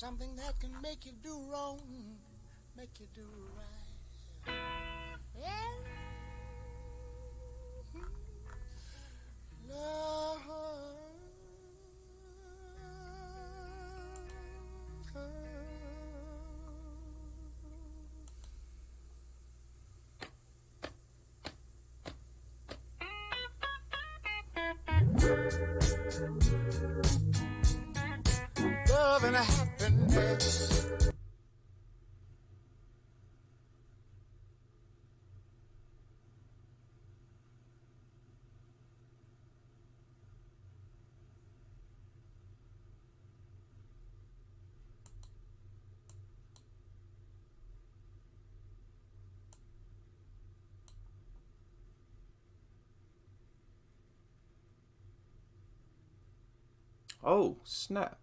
Something that can make you do wrong, make you do right. Yeah. Love. Love and happiness. Oh, snap.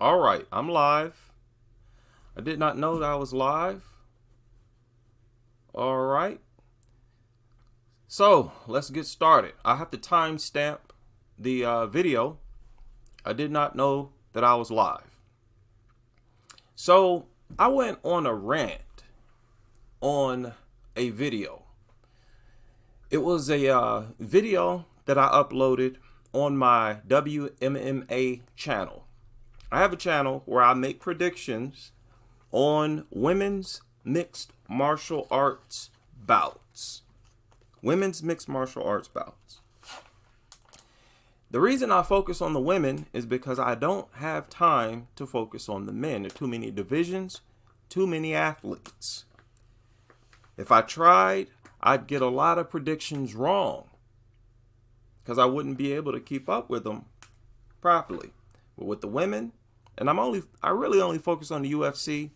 All right, I'm live. I did not know that I was live. All right. So, let's get started. I have to timestamp the video. I did not know that I was live. So, I went on a rant on a video. It was a video that I uploaded on my WMMA channel. I have a channel where I make predictions on women's mixed martial arts bouts. Women's mixed martial arts bouts. The reason I focus on the women is because I don't have time to focus on the men. There are too many divisions, too many athletes. If I tried, I'd get a lot of predictions wrong because I wouldn't be able to keep up with them properly. But with the women, and I really only focus on the UFC,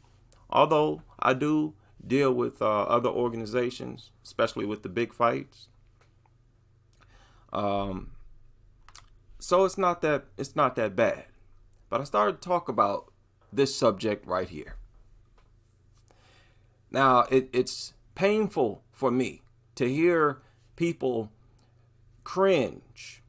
although I do deal with other organizations, especially with the big fights. So it's not that bad. But I started to talk about this subject right here. Now it's painful for me to hear people cringe,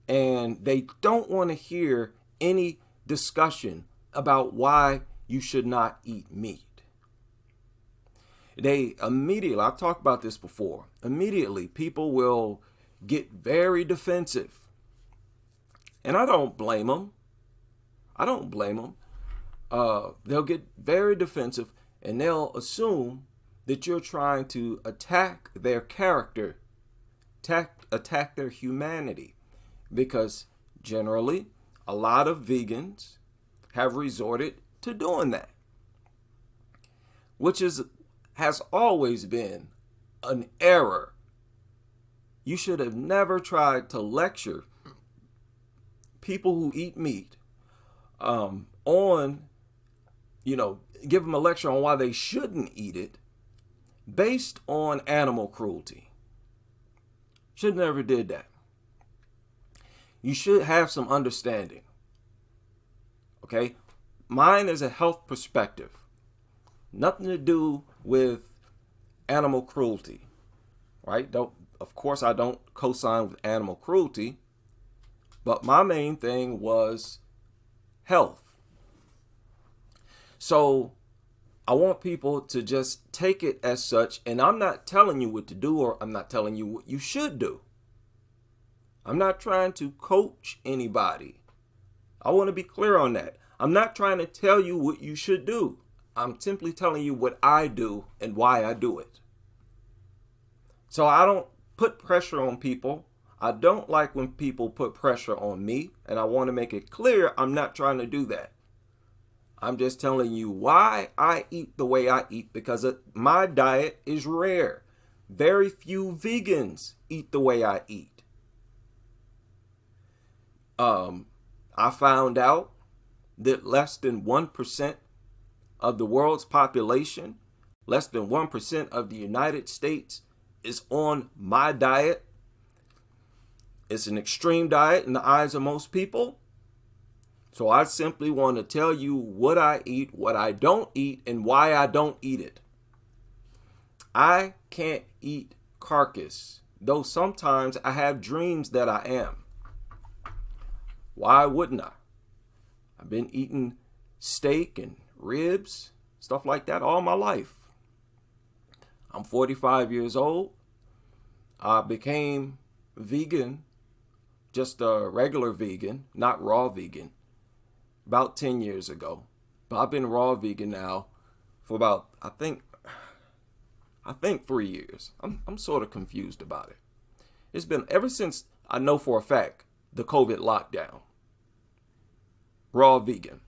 and they don't want to hear any discussion about why you should not eat meat. They immediately, I've talked about this before, immediately people will get very defensive. And I don't blame them. They'll get very defensive and they'll assume that you're trying to attack their character, attack their humanity. Because generally, a lot of vegans have resorted to doing that, which has always been an error. You should have never tried to lecture people who eat meat give them a lecture on why they shouldn't eat it based on animal cruelty. Should never did that. You should have some understanding. Okay? Mine is a health perspective. Nothing to do with animal cruelty. Right? Of course, I don't co-sign with animal cruelty. But my main thing was health. So I want people to just take it as such. And I'm not telling you what to do, or I'm not telling you what you should do. I'm not trying to coach anybody. I want to be clear on that. I'm not trying to tell you what you should do. I'm simply telling you what I do and why I do it. So I don't put pressure on people. I don't like when people put pressure on me, and I want to make it clear I'm not trying to do that. I'm just telling you why I eat the way I eat, because my diet is rare. Very few vegans eat the way I eat. I found out that less than 1% of the world's population, less than 1% of the United States is on my diet. It's an extreme diet in the eyes of most people. So I simply want to tell you what I eat, what I don't eat, and why I don't eat it. I can't eat carcass, though sometimes I have dreams that I am. Why wouldn't I? I've been eating steak and ribs, stuff like that all my life. I'm 45 years old. I became vegan, just a regular vegan, not raw vegan, about 10 years ago. But I've been raw vegan now for about, I think 3 years. I'm sort of confused about it. It's been ever since I know for a fact the COVID lockdown. Raw vegan.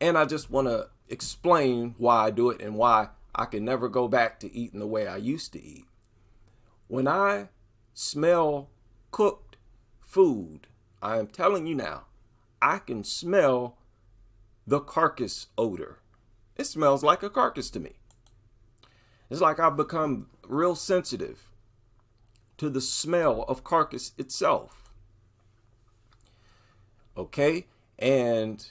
And I just want to explain why I do it and why I can never go back to eating the way I used to eat. When I smell cooked food, I am telling you now, I can smell the carcass odor. It smells like a carcass to me. It's like I've become real sensitive to the smell of carcass itself. Okay? And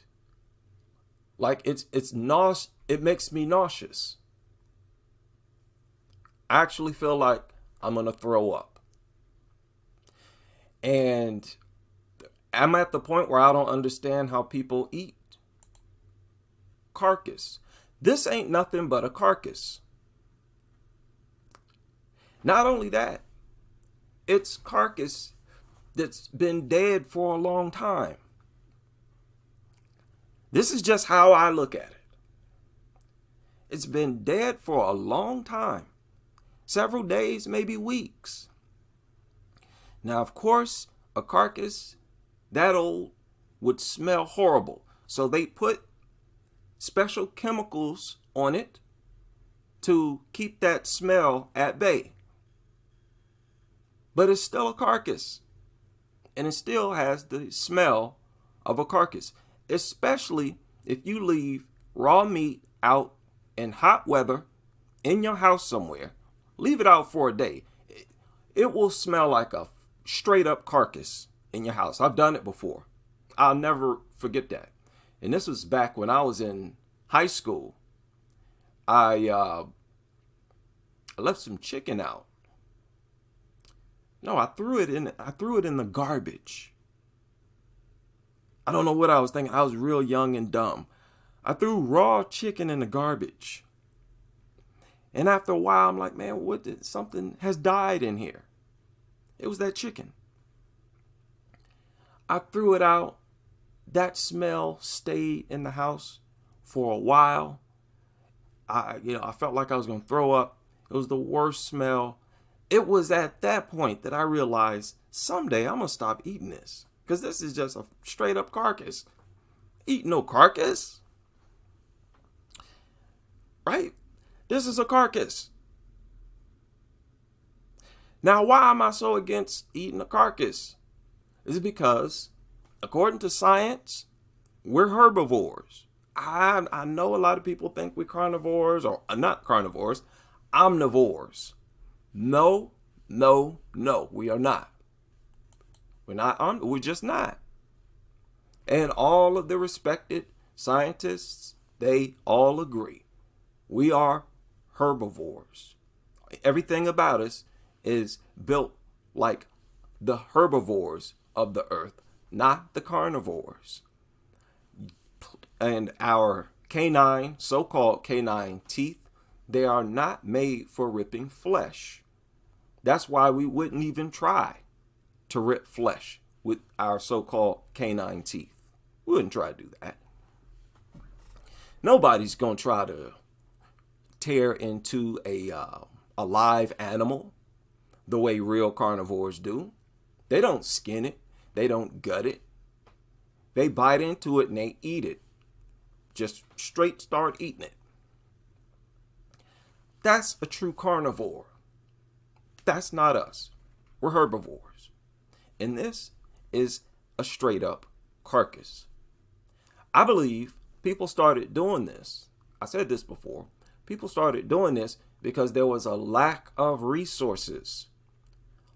like it makes me nauseous. I actually feel like I'm going to throw up. And I'm at the point where I don't understand how people eat carcass. This ain't nothing but a carcass. Not only that, it's carcass that's been dead for a long time. This is just how I look at it. It's been dead for a long time. Several days, maybe weeks. Now, of course, a carcass that old would smell horrible. So they put special chemicals on it to keep that smell at bay. But it's still a carcass. And it still has the smell of a carcass. Especially if you leave raw meat out in hot weather in your house somewhere. Leave it out for a day. It will smell like a straight up carcass in your house. I've done it before. I'll never forget that. And this was back when I was in high school. I left some chicken out. No, I threw it in the garbage. I don't know what I was thinking. I was real young and dumb. I threw raw chicken in the garbage. And after a while, I'm like, man, something has died in here. It was that chicken. I threw it out. That smell stayed in the house for a while. I felt like I was going to throw up. It was the worst smell. It was at that point that I realized someday I'm going to stop eating this. Because this is just a straight up carcass. Eat no carcass. Right? This is a carcass. Now, why am I so against eating a carcass? Is it because, according to science, we're herbivores. I know a lot of people think we're carnivores, or not carnivores, omnivores. No, we are not. We're just not. And all of the respected scientists, they all agree. We are herbivores. Everything about us is built like the herbivores of the earth, not the carnivores. And our so-called canine teeth, they are not made for ripping flesh. That's why we wouldn't even try to rip flesh with our so-called canine teeth. We wouldn't try to do that. Nobody's going to try to tear into a live animal the way real carnivores do. They don't skin it. They don't gut it. They bite into it and they eat it. Just straight start eating it. That's a true carnivore. That's not us. We're herbivores. And this is a straight up carcass. I believe people started doing this. I said this before. People started doing this because there was a lack of resources,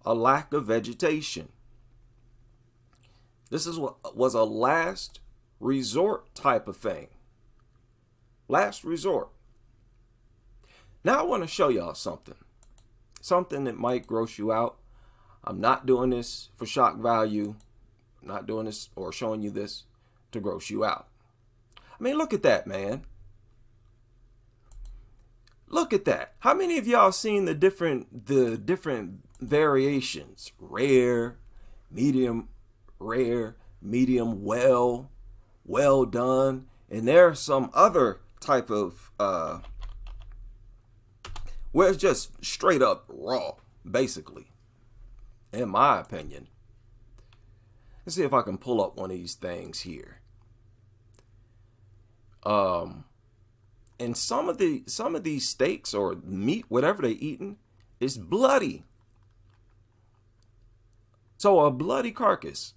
a lack of vegetation. This was a last resort type of thing. Last resort. Now I want to show y'all something. Something that might gross you out. I'm not doing this for shock value. I'm not doing this or showing you this to gross you out. I mean, look at that, man. Look at that. How many of y'all seen the different variations? Rare, medium, well done. And there's some other type of where it's just straight up raw, basically, in my opinion. Let's see if I can pull up one of these things here. And some of these steaks or meat, whatever they're eating, is bloody. So a bloody carcass.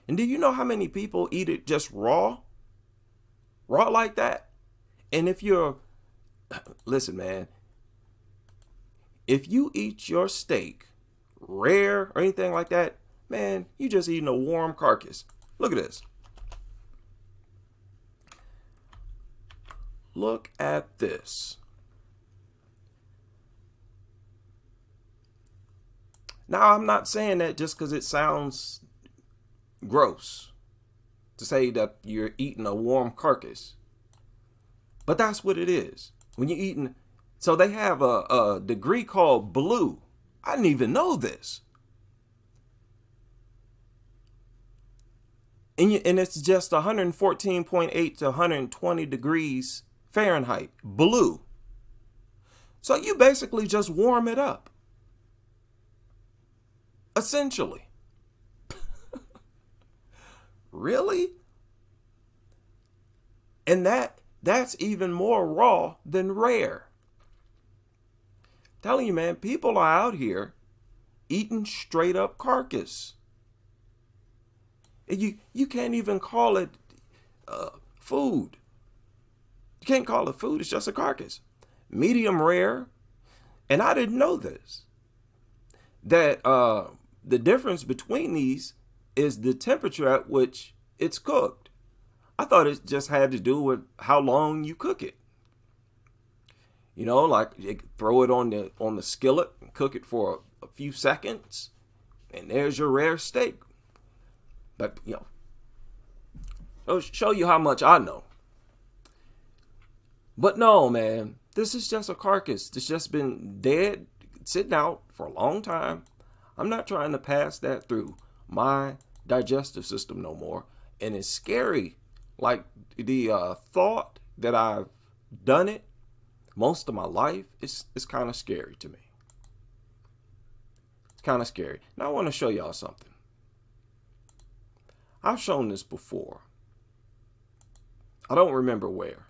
And do you know how many people eat it just raw? Raw like that? And if you're, listen, man, if you eat your steak rare or anything like that, man, you just eating a warm carcass. Look at this. Look at this. Now, I'm not saying that just because it sounds gross to say that you're eating a warm carcass. But that's what it is. When you're eating, so they have a degree called blue. I didn't even know this. And it's just 114.8 to 120 degrees Fahrenheit, blue. So you basically just warm it up. Essentially. Really? And that's even more raw than rare. I'm telling you, man, people are out here eating straight up carcass. You can't even call it food. You can't call it food. It's just a carcass. Medium rare. And I didn't know this. That the difference between these is the temperature at which it's cooked. I thought it just had to do with how long you cook it. You know, like you throw it on the skillet and cook it for a few seconds, and there's your rare steak. But, you know, I'll show you how much I know. But no, man, this is just a carcass. It's just been dead, sitting out for a long time. I'm not trying to pass that through my digestive system no more. And it's scary. Like the thought that I've done it most of my life, it's kind of scary to me. It's kind of scary. Now I want to show y'all something. I've shown this before. I don't remember where.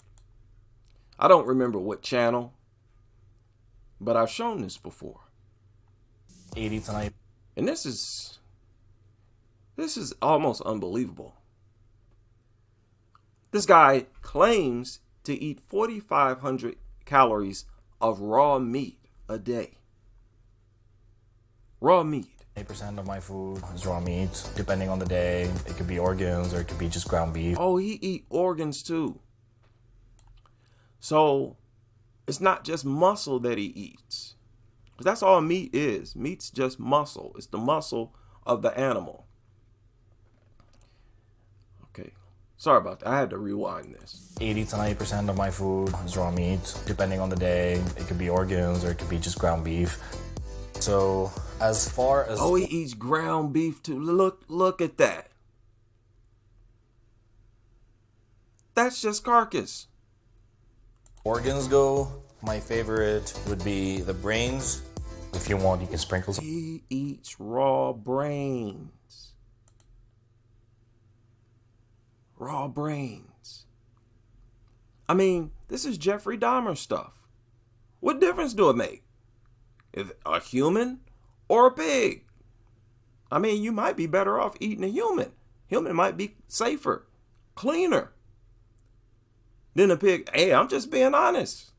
I don't remember what channel, but I've shown this before. 80 tonight. And this is almost unbelievable. This guy claims to eat 4,500 calories of raw meat a day. Raw meat. 8% of my food is raw meat. Depending on the day, it could be organs or it could be just ground beef. Oh, he eat organs too. So it's not just muscle that he eats. That's all meat is. Meat's just muscle. It's the muscle of the animal. Okay. Sorry about that. I had to rewind this. 80 to 90% of my food is raw meat. Depending on the day, it could be organs or it could be just ground beef. So as far as... Oh, he eats ground beef too. Look at that. That's just carcass. Organs go, my favorite would be the brains. If you want, you can sprinkle some. He eats raw brains. Raw brains. I mean, this is Jeffrey Dahmer stuff. What difference do it make? If a human or a pig? I mean, you might be better off eating a human. Human might be safer, cleaner than a pig. Hey, I'm just being honest.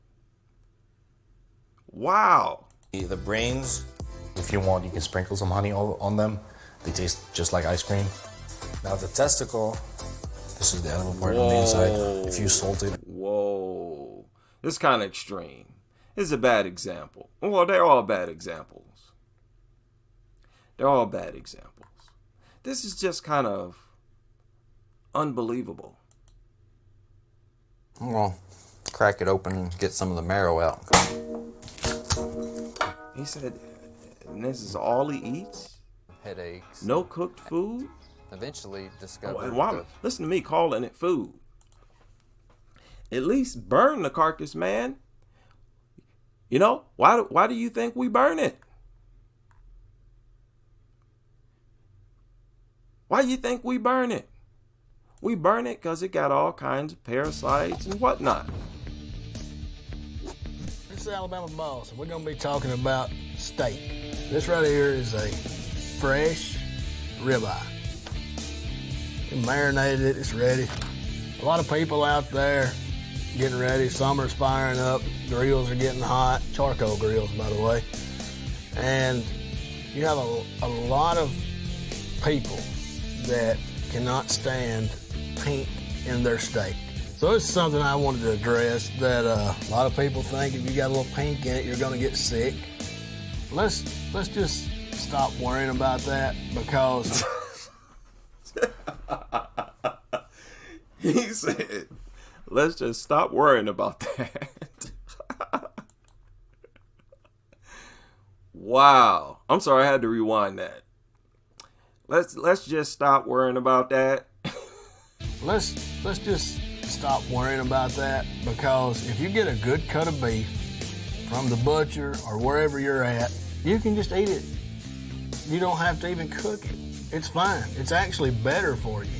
Wow. The brains, if you want, you can sprinkle some honey on them. They taste just like ice cream. Now the testicle, this is the edible part on the inside. If you salt it. Whoa. This is kind of extreme. This is a bad example. Well, they're all bad examples. They're all bad examples. This is just kind of Unbelievable. I'm gonna crack it open and get some of the marrow out. He said, and this is all he eats? Headaches. No cooked food? Eventually Oh, discovered and why, listen to me calling it food. At least burn the carcass, man. You know, why do you think we burn it? Why do you think we burn it? We burn it because it got all kinds of parasites and whatnot. This is Alabama Boss, and we're going to be talking about steak. This right here is a fresh ribeye. We marinated it, it's ready. A lot of people out there getting ready. Summer's firing up, grills are getting hot, charcoal grills, by the way. And you have a lot of people that cannot stand pink in their steak. So it's something I wanted to address, that a lot of people think if you got a little pink in it, you're gonna get sick. Let's just stop worrying about that, because He said, let's just stop worrying about that. Wow. I'm sorry, I had to rewind that. Let's just stop worrying about that. let's just stop worrying about that, because if you get a good cut of beef from the butcher or wherever you're at, you can just eat it. You don't have to even cook it. It's fine. It's actually better for you.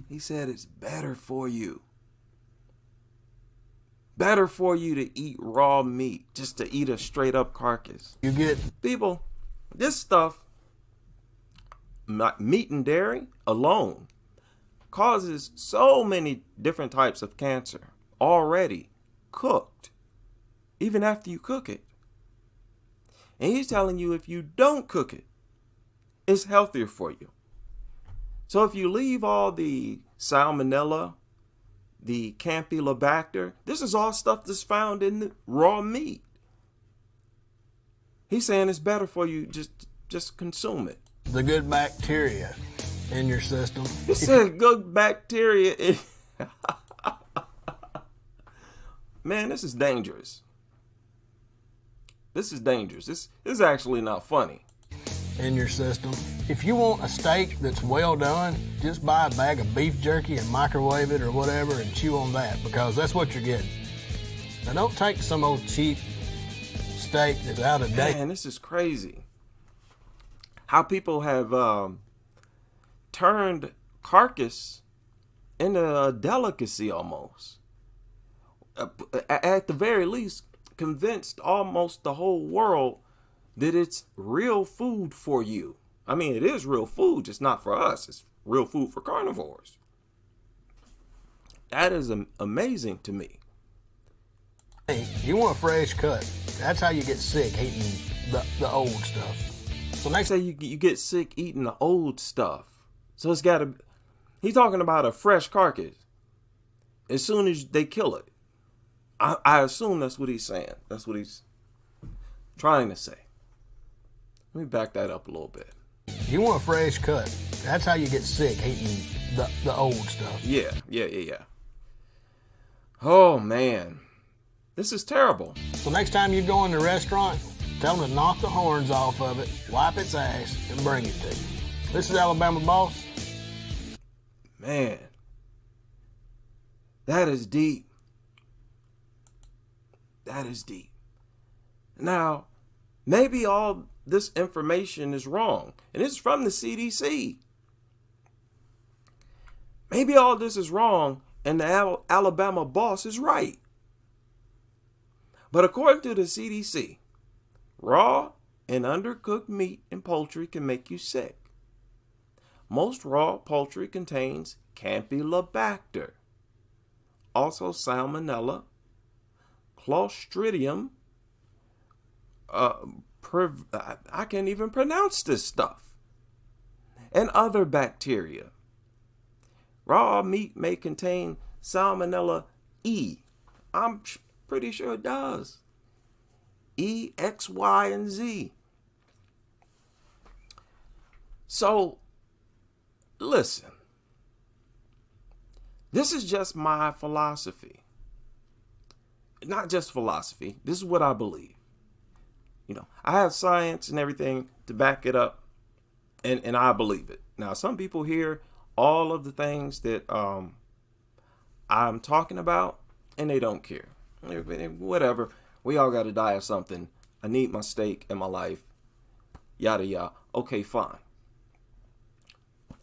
He said it's better for you. Better for you to eat raw meat, just to eat a straight up carcass. You get People, this stuff, meat and dairy alone, causes so many different types of cancer already cooked, even after you cook it. And he's telling you if you don't cook it, it's healthier for you. So if you leave all the salmonella, the campylobacter, this is all stuff that's found in the raw meat. He's saying it's better for you, just consume it. the good bacteria in your system. He said good bacteria. Man, this is dangerous. This is dangerous. This is actually not funny. In your system. If you want a steak that's well done, just buy a bag of beef jerky and microwave it or whatever and chew on that, because that's what you're getting. Now don't take some old cheap steak that's out of date. Man, this is crazy. How people have turned carcass into a delicacy almost. At the very least, convinced almost the whole world that it's real food for you. I mean, it is real food, just not for us. It's real food for carnivores. That is amazing to me. You want a fresh cut. That's how you get sick, eating the old stuff. So next day you get sick eating the old stuff. So it's got to, he's talking about a fresh carcass. As soon as they kill it. I assume that's what he's saying. That's what he's trying to say. Let me back that up a little bit. You want a fresh cut. That's how you get sick, eating the old stuff. Yeah. Oh, man. This is terrible. So next time you go in the restaurant, tell them to knock the horns off of it, wipe its ass, and bring it to you. This is Alabama Boss. Man. That is deep. That is deep. Now, maybe all this information is wrong, and it's from the CDC. Maybe all this is wrong, and the Alabama Boss is right. But according to the CDC, raw and undercooked meat and poultry can make you sick. Most raw poultry contains campylobacter, also salmonella, Clostridium, I can't even pronounce this stuff, and other bacteria. Raw meat may contain salmonella E. I'm pretty sure it does. E, X, Y, and Z. So, listen. This is just my philosophy. Not just philosophy. This is what I believe. I have science and everything to back it up, and I believe it. Now, some people hear all of the things that I'm talking about, and they don't care. Whatever. We all got to die of something. I need my steak in my life. Yada, yada. Okay, fine.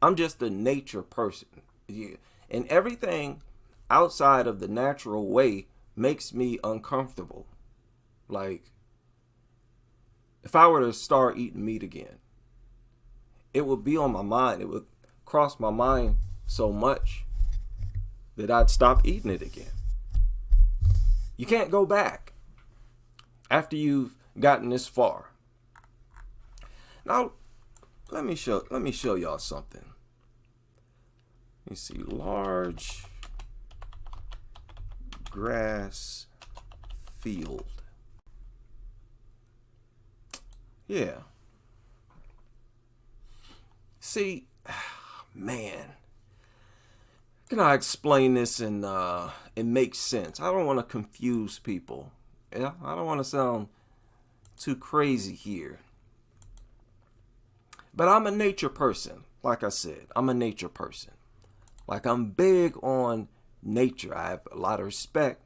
I'm just a nature person. Yeah. And everything outside of the natural way makes me uncomfortable. Like, if I were to start eating meat again, it would be on my mind. It would cross my mind so much that I'd stop eating it again. You can't go back after you've gotten this far. Now, let me show y'all something. Let me see. Large grass field. Yeah. See, man, can I explain this and it makes sense? I don't want to confuse people. Yeah, I don't want to sound too crazy here. But I'm a nature person. Like I said, I'm a nature person. Like, I'm big on nature. I have a lot of respect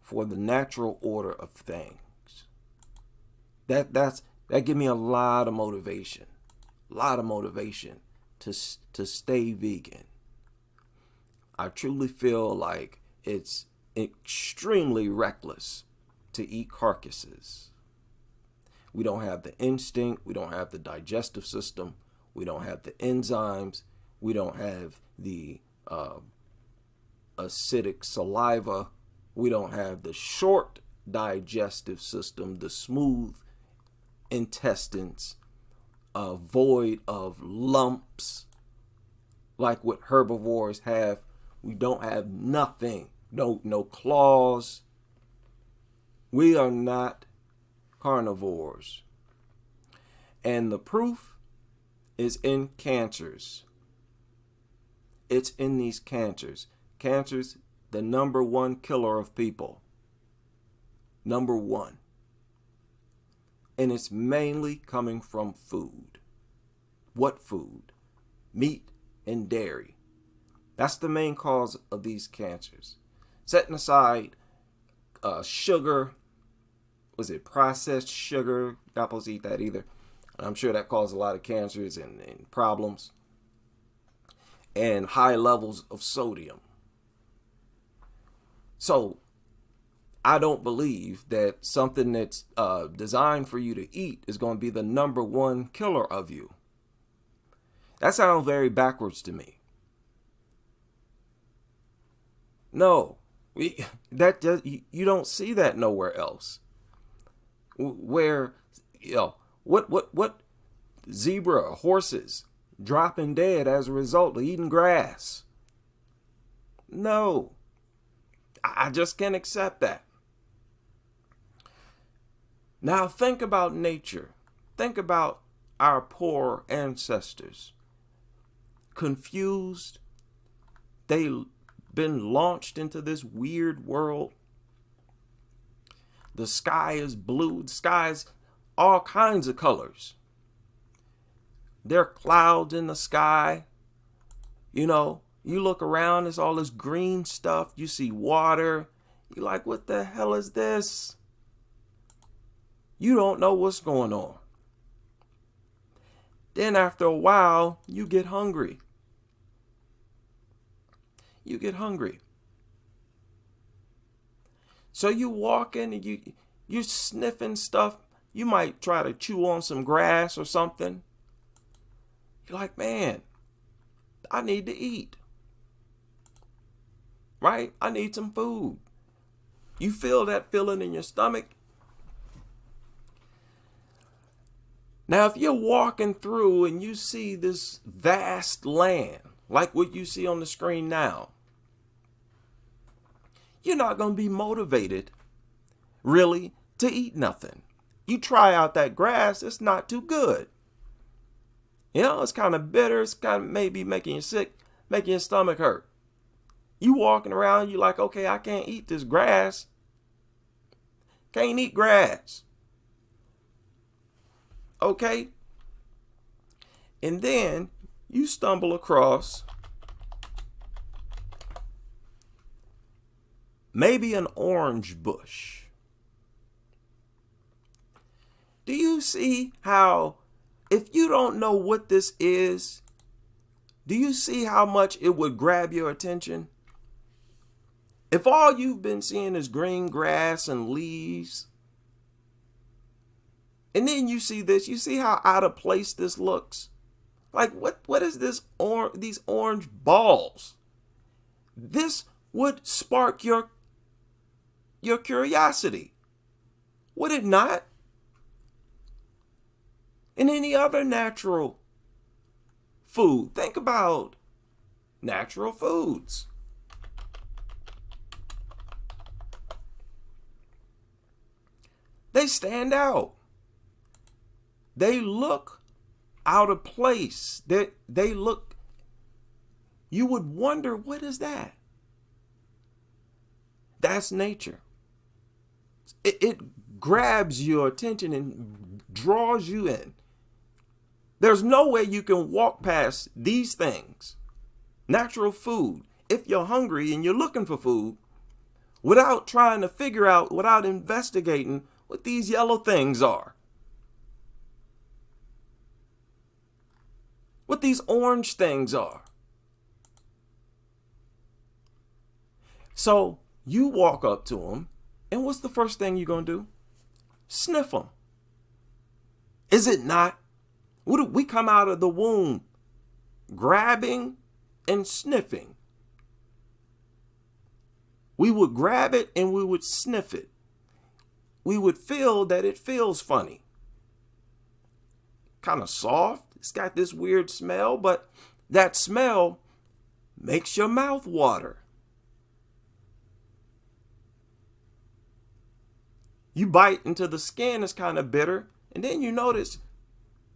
for the natural order of things. That gives me a lot of motivation. A lot of motivation to stay vegan. I truly feel like it's extremely reckless to eat carcasses. We don't have the instinct. We don't have the digestive system. We don't have the enzymes. We don't have the acidic saliva. We don't have the short digestive system, the smooth intestines, void of lumps like what herbivores have. We don't have nothing, no claws. We are not carnivores. And the proof is in cancers. It's in these cancers. Cancer's the number one killer of people. Number one. And it's mainly coming from food. What food? Meat and dairy. That's the main cause of these cancers. Setting aside sugar, was it processed sugar? Not supposed to eat that either. I'm sure that causes a lot of cancers and problems. And high levels of sodium. So, I don't believe that something that's designed for you to eat is going to be the number one killer of you. That sounds very backwards to me. No, you don't see that nowhere else. Where, what zebra or horses dropping dead as a result of eating grass? No, I just can't accept that. Now think about nature. Think about our poor ancestors. Confused. They've been launched into this weird world. The sky is blue. The sky is all kinds of colors. There are clouds in the sky. You look around, there's all this green stuff. You see water. You're like, what the hell is this? You don't know what's going on. Then after a while, you get hungry. You get hungry. So you walk in and you're sniffing stuff. You might try to chew on some grass or something. You're like, man, I need to eat. Right? I need some food. You feel that feeling in your stomach. Now, if you're walking through and you see this vast land, like what you see on the screen now, you're not going to be motivated, really, to eat nothing. You try out that grass, it's not too good. It's kind of bitter. It's kind of maybe making you sick, making your stomach hurt. You walking around, you like, okay, I can't eat this grass. Can't eat grass. Okay? And then you stumble across maybe an orange bush. Do you see how, if you don't know what this is, do you see how much it would grab your attention? If all you've been seeing is green grass and leaves, and then you see this, you see how out of place this looks? Like, what is this these orange balls? This would spark your curiosity, would it not? In any other natural food, think about natural foods. They stand out. They look out of place. They look, you would wonder, what is that? That's nature. It grabs your attention and draws you in. There's no way you can walk past these things, natural food, if you're hungry and you're looking for food, without trying to figure out, without investigating what these yellow things are, what these orange things are. So you walk up to them, and what's the first thing you're going to do? Sniff them. Is it not? We come out of the womb grabbing and sniffing. We would grab it and we would sniff it. We would feel that it feels funny. Kind of soft. It's got this weird smell, but that smell makes your mouth water. You bite into the skin, it's kind of bitter, and then you notice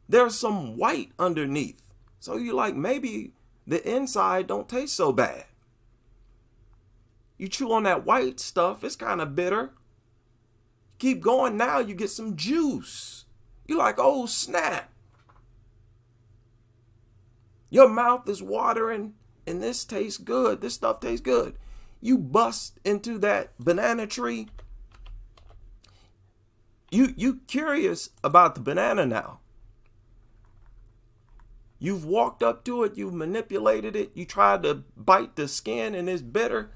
there's some white underneath. So you're like, maybe the inside don't taste so bad. You chew on that white stuff, it's kind of bitter. Keep going, now you get some juice. You're like, oh snap. Your mouth is watering and this tastes good. This stuff tastes good. You bust into that banana tree. You curious about the banana now. You've walked up to it, you've manipulated it, you tried to bite the skin and it's bitter.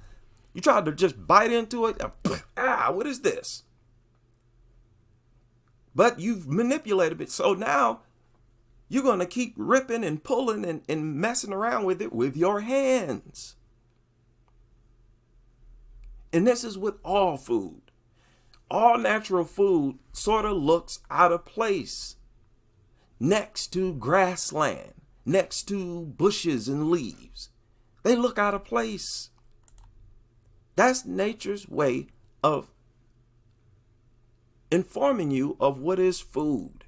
You tried to just bite into it. What is this? But you've manipulated it. So now you're going to keep ripping and pulling and messing around with it with your hands. And this is with all food. All natural food sort of looks out of place next to grassland, next to bushes and leaves. They look out of place. That's nature's way of informing you of what is food.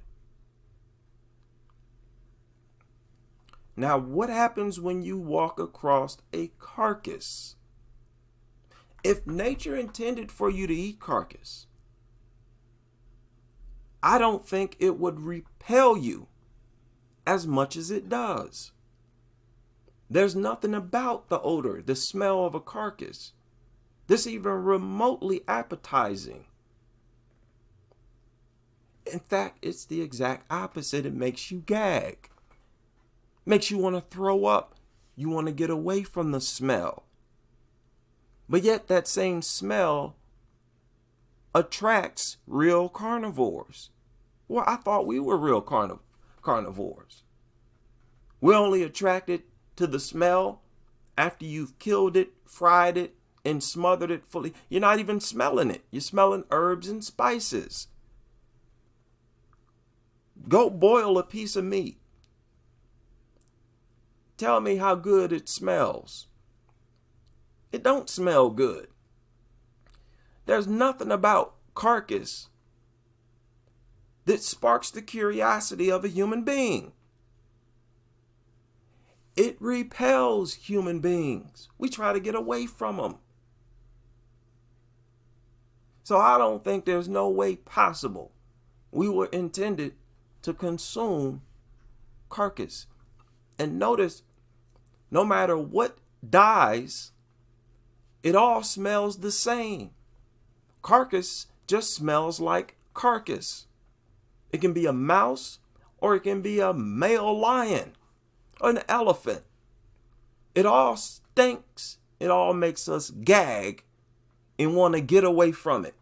Now, what happens when you walk across a carcass? If nature intended for you to eat carcass, I don't think it would repel you as much as it does. There's nothing about the odor, the smell of a carcass that's even remotely appetizing. In fact, it's the exact opposite. It makes you gag. Makes you want to throw up. You want to get away from the smell. But yet that same smell attracts real carnivores. Well, I thought we were real carnivores. We're only attracted to the smell after you've killed it, fried it, and smothered it fully. You're not even smelling it. You're smelling herbs and spices. Go boil a piece of meat. Tell me how good it smells. It don't smell good. There's nothing about carcass that sparks the curiosity of a human being. It repels human beings. We try to get away from them. So I don't think there's no way possible we were intended to consume carcass. And notice, no matter what dies, it all smells the same. Carcass just smells like carcass. It can be a mouse, or it can be a male lion, or an elephant. It all stinks. It all makes us gag and want to get away from it.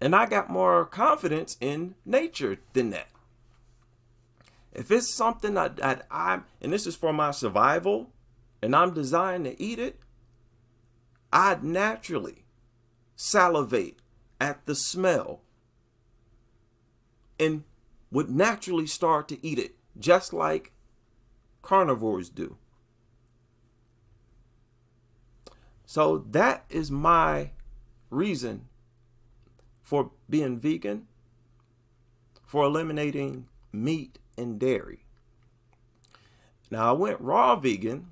And I got more confidence in nature than that. If it's something that I'm, and this is for my survival, and I'm designed to eat it, I'd naturally salivate at the smell and would naturally start to eat it, just like carnivores do. So that is my reason for being vegan, for eliminating meat and dairy. Now, I went raw vegan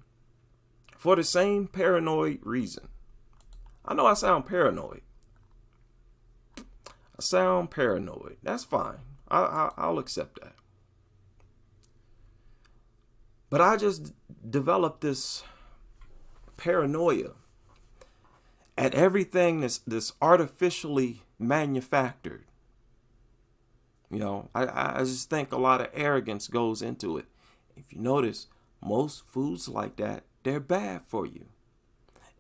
for the same paranoid reason. I know I sound paranoid. I sound paranoid. That's fine. I'll accept that. But I just developed this paranoia at everything that's artificially manufactured. You know, I just think a lot of arrogance goes into it. If you notice, most foods like that, they're bad for you.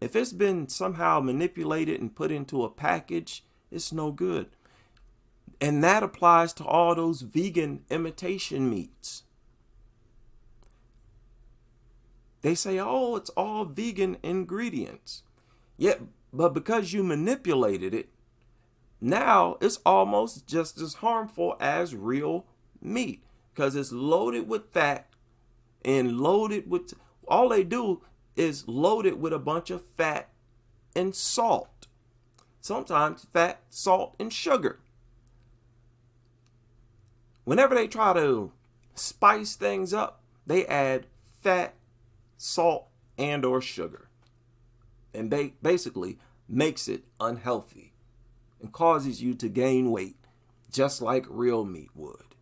If it's been somehow manipulated and put into a package, it's no good. And that applies to all those vegan imitation meats. They say, oh, it's all vegan ingredients. Yet, but because you manipulated it, now it's almost just as harmful as real meat, because it's loaded with fat and loaded with, all they do is load it with a bunch of fat and salt. Sometimes fat, salt, and sugar. Whenever they try to spice things up, they add fat, salt, and or sugar. And basically makes it unhealthy and causes you to gain weight, just like real meat would.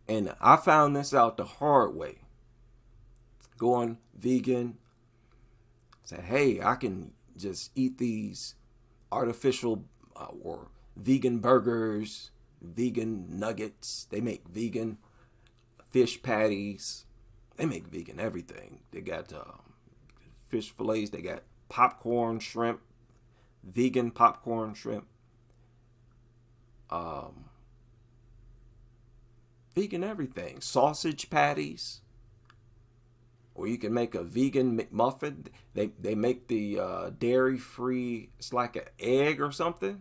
And I found this out the hard way. Going vegan, say, hey, I can just eat these artificial or vegan burgers, vegan nuggets. They make vegan fish patties. They make vegan everything. They got fish fillets. They got popcorn shrimp, vegan popcorn shrimp. Vegan everything. Sausage patties. Or you can make a vegan McMuffin. They make the dairy-free, it's like an egg or something.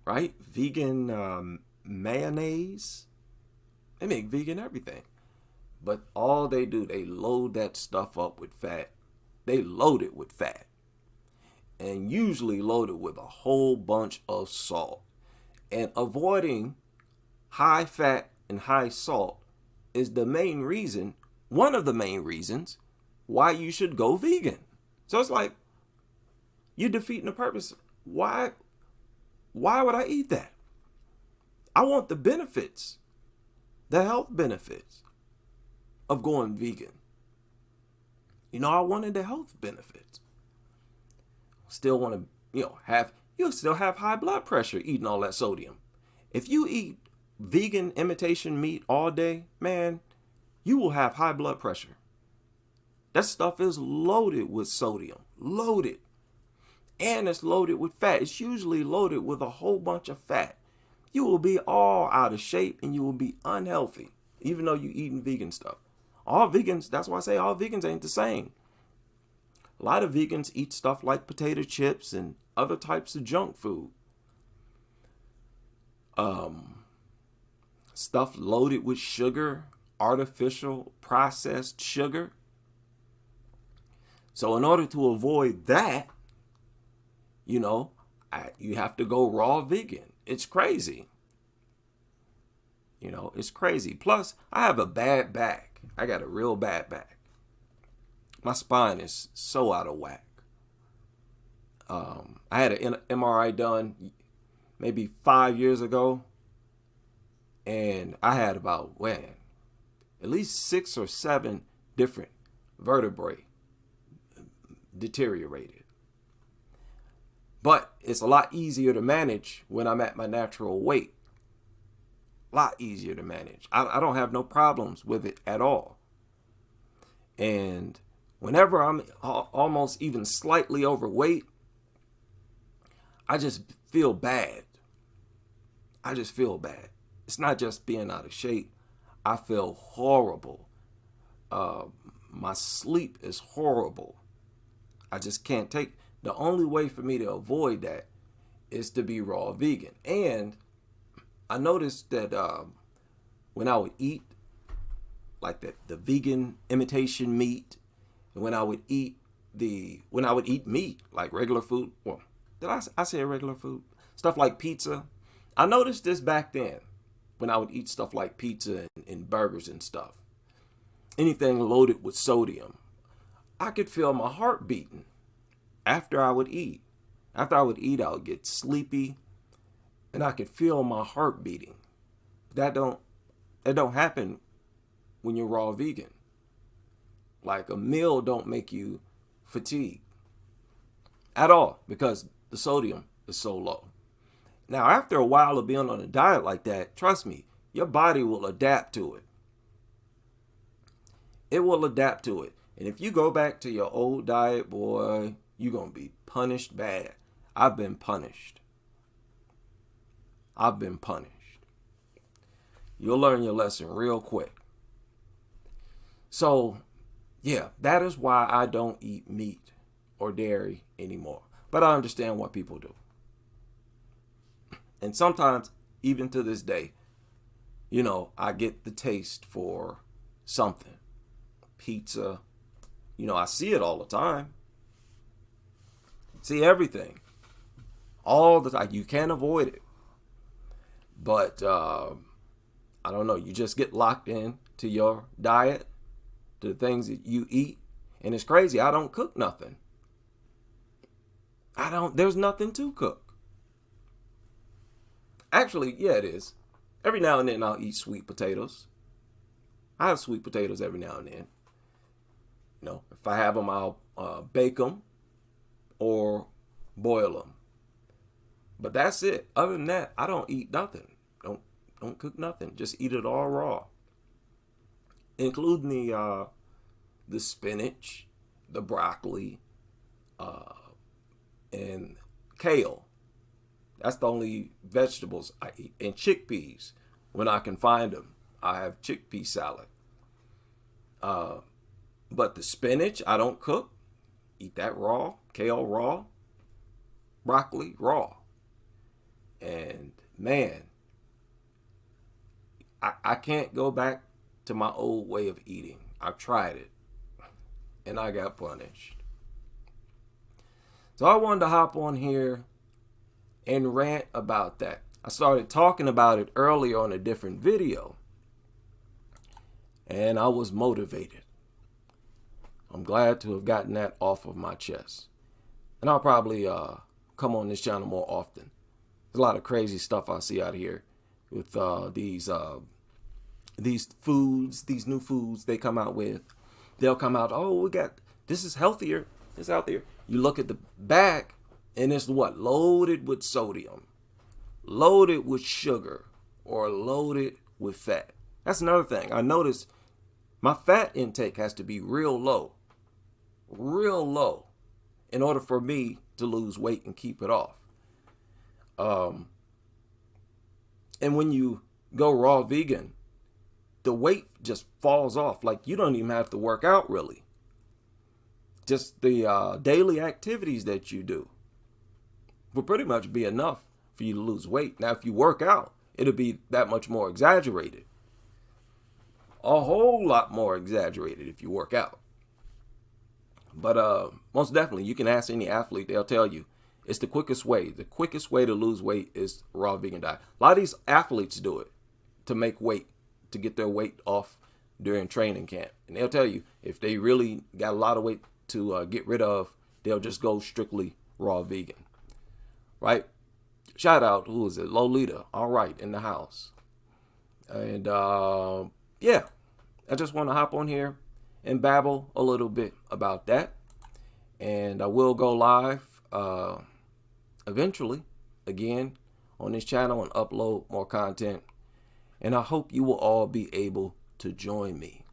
Right? Vegan mayonnaise. They make vegan everything. But all they do, they load that stuff up with fat. They load it with fat. And usually load it with a whole bunch of salt. And avoiding high fat and high salt is the main reason, one of the main reasons, why you should go vegan. So it's like, you're defeating the purpose. Why would I eat that? I want the benefits, the health benefits of going vegan. You know, I wanted the health benefits. Still want to, you'll still have high blood pressure eating all that sodium. If you eat vegan imitation meat all day, man, you will have high blood pressure. That stuff is loaded with sodium, loaded. And it's loaded with fat. It's usually loaded with a whole bunch of fat. You will be all out of shape and you will be unhealthy, even though you're eating vegan stuff. All vegans, that's why I say all vegans ain't the same. A lot of vegans eat stuff like potato chips and other types of junk food. Stuff loaded with sugar, artificial processed sugar. So in order to avoid that, you have to go raw vegan. It's crazy. You know, it's crazy. Plus, I have a bad back. I got a real bad back. My spine is so out of whack. I had an MRI done maybe 5 years ago, and I had about, at least 6 or 7 different vertebrae deteriorated. But it's a lot easier to manage when I'm at my natural weight. A lot easier to manage. I don't have no problems with it at all. And whenever I'm almost even slightly overweight, I just feel bad. I just feel bad. It's not just being out of shape. I feel horrible. My sleep is horrible. I just can't take. The only way for me to avoid that is to be raw vegan. And I noticed that when I would eat like the vegan imitation meat, and when I would eat meat like regular food, well, did I say regular food? Stuff like pizza. I noticed this back then when I would eat stuff like pizza and burgers and stuff. Anything loaded with sodium. I could feel my heart beating after I would eat. After I would eat, I would get sleepy and I could feel my heart beating. That don't happen when you're raw vegan. Like a meal don't make you fatigued at all because the sodium is so low. Now, after a while of being on a diet like that, trust me, your body will adapt to it. It will adapt to it. And if you go back to your old diet, boy, you're going to be punished bad. I've been punished. I've been punished. You'll learn your lesson real quick. So, yeah, that is why I don't eat meat or dairy anymore. But I understand what people do. And sometimes, even to this day, you know, I get the taste for something. Pizza. You know, I see it all the time. See everything. All the time. You can't avoid it. But, I don't know. You just get locked in to your diet, to the things that you eat. And it's crazy. I don't cook nothing. There's nothing to cook. Actually, yeah, it is. Every now and then I'll eat sweet potatoes. I have sweet potatoes every now and then. You know, if I have them, I'll bake them or boil them. But that's it. Other than that, I don't eat nothing. Don't cook nothing. Just eat it all raw, including the spinach, the broccoli, and kale. That's the only vegetables I eat. And chickpeas, when I can find them. I have chickpea salad. But the spinach, I don't cook. Eat that raw. Kale raw. Broccoli raw. And man, I can't go back to my old way of eating. I've tried it. And I got punished. So I wanted to hop on here and rant about that. I started talking about it earlier on a different video. And I was motivated. I'm glad to have gotten that off of my chest. And I'll probably come on this channel more often. There's a lot of crazy stuff I see out here with these foods, these new foods they come out with. They'll come out, oh, this is healthier. It's out there. You look at the back and it's what? Loaded with sodium, loaded with sugar, or loaded with fat. That's another thing. I noticed my fat intake has to be real low, in order for me to lose weight and keep it off. And when you go raw vegan, the weight just falls off. Like you don't even have to work out really. Just the daily activities that you do will pretty much be enough for you to lose weight. Now, if you work out, it'll be that much more exaggerated. A whole lot more exaggerated if you work out. But most definitely, you can ask any athlete. They'll tell you it's the quickest way. The quickest way to lose weight is raw vegan diet. A lot of these athletes do it. to make weight, to get their weight off during training camp. And they'll tell you if they really got a lot of weight to get rid of, they'll just go strictly raw vegan, right? Shout out, who is it? Lolita, all right, in the house. And yeah, I just want to hop on here and babble a little bit about that. And I will go live eventually again on this channel and upload more content. And I hope you will all be able to join me.